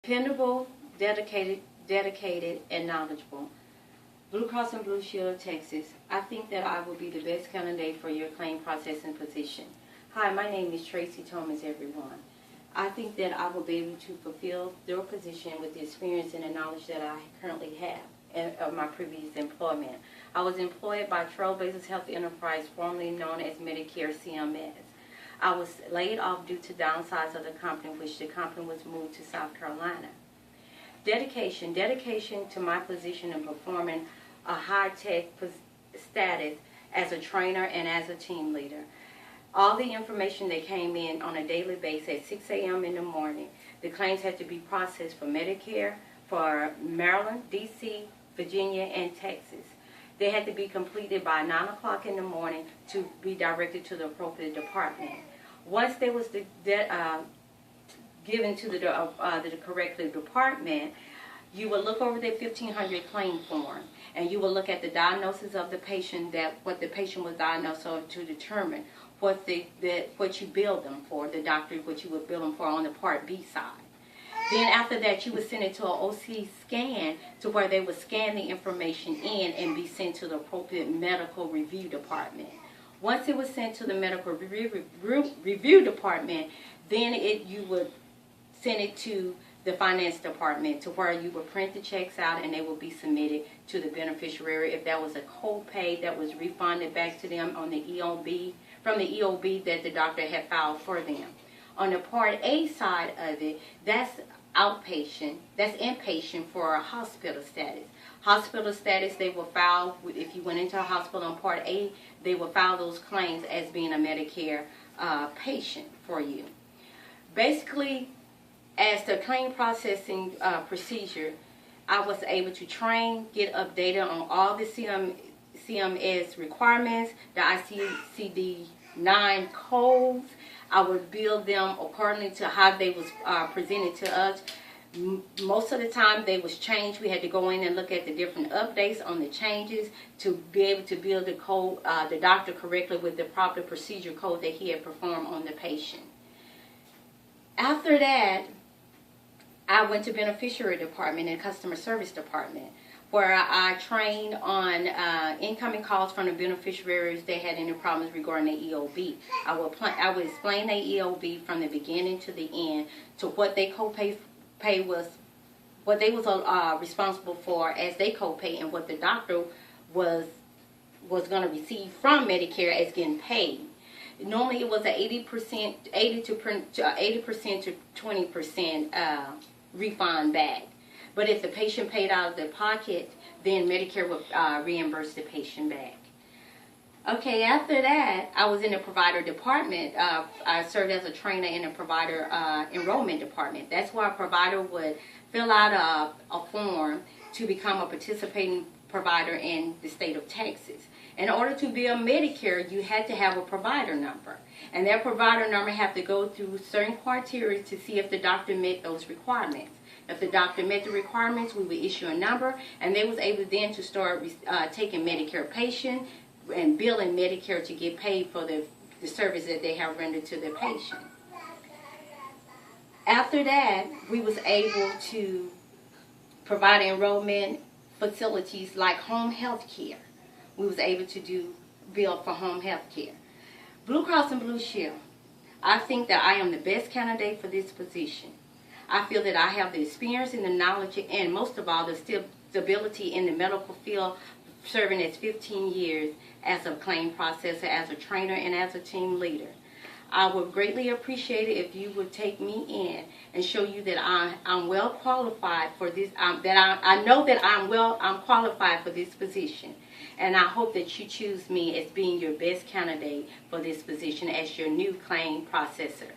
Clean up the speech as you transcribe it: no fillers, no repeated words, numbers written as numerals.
Dependable, dedicated, and knowledgeable. Blue Cross and Blue Shield of Texas. I think that I will be the best candidate for your claim processing position. Hi, my name is Tracy Thomas, everyone. I think that I will be able to fulfill your position with the experience and the knowledge that I currently have of my previous employment. I was employed by Trailblazers Health Enterprise, formerly known as Medicare CMS. I was laid off due to downsize of the company, which the company was moved to South Carolina. Dedication to my position in performing a high-tech status as a trainer and as a team leader. All the information that came in on a daily basis at 6 a.m. in the morning, the claims had to be processed for Medicare, for Maryland, D.C., Virginia, and Texas. They had to be completed by 9 o'clock in the morning to be directed to the appropriate department. Once they was given to the correct department, you will look over the 1500 claim form, and you will look at the diagnosis of the patient, what the patient was diagnosed of, to determine what you billed them for, the doctor, what you would bill them for on the Part B side. Then after that, you would send it to an OC scan, to where they would scan the information in and be sent to the appropriate medical review department. Once it was sent to the medical review department, then you would send it to the finance department, to where you would print the checks out and they will be submitted to the beneficiary. If that was a co-pay, that was refunded back to them on the EOB, from the EOB that the doctor had filed for them. On the Part A side of it, that's outpatient, that's inpatient for a hospital status. Hospital status, they will file, if you went into a hospital on Part A, they will file those claims as being a Medicare patient for you. Basically, as the claim processing procedure, I was able to train, get updated on all the CMS requirements, the ICD-9 codes. I would build them accordingly to how they was presented to us. Most of the time they was changed. We had to go in and look at the different updates on the changes to be able to build the code, the doctor correctly with the proper procedure code that he had performed on the patient. After that, I went to beneficiary department and customer service department, where I trained on incoming calls from the beneficiaries that had any problems regarding the EOB. I would explain the EOB from the beginning to the end, to what they co-pay was, what they was responsible for as they co-pay, and what the doctor was going to receive from Medicare as getting paid. Normally it was an 80% to 20% refund back. But if the patient paid out of their pocket, then Medicare would reimburse the patient back. Okay, after that, I was in the provider department. I served as a trainer in the provider enrollment department. That's where a provider would fill out a form to become a participating provider in the state of Texas. In order to be a Medicare, you had to have a provider number. And that provider number had to go through certain criteria to see if the doctor met those requirements. If the doctor met the requirements, we would issue a number, and they was able then to start taking Medicare patients and billing Medicare to get paid for the service that they have rendered to their patient. After that, we was able to provide enrollment facilities like home health care. We was able to bill for home health care. Blue Cross and Blue Shield, I think that I am the best candidate for this position. I feel that I have the experience and the knowledge, and most of all, the stability in the medical field, serving as 15 years as a claim processor, as a trainer, and as a team leader. I would greatly appreciate it if you would take me in and show you that I'm well qualified for this. I know that I'm qualified for this position, and I hope that you choose me as being your best candidate for this position as your new claim processor.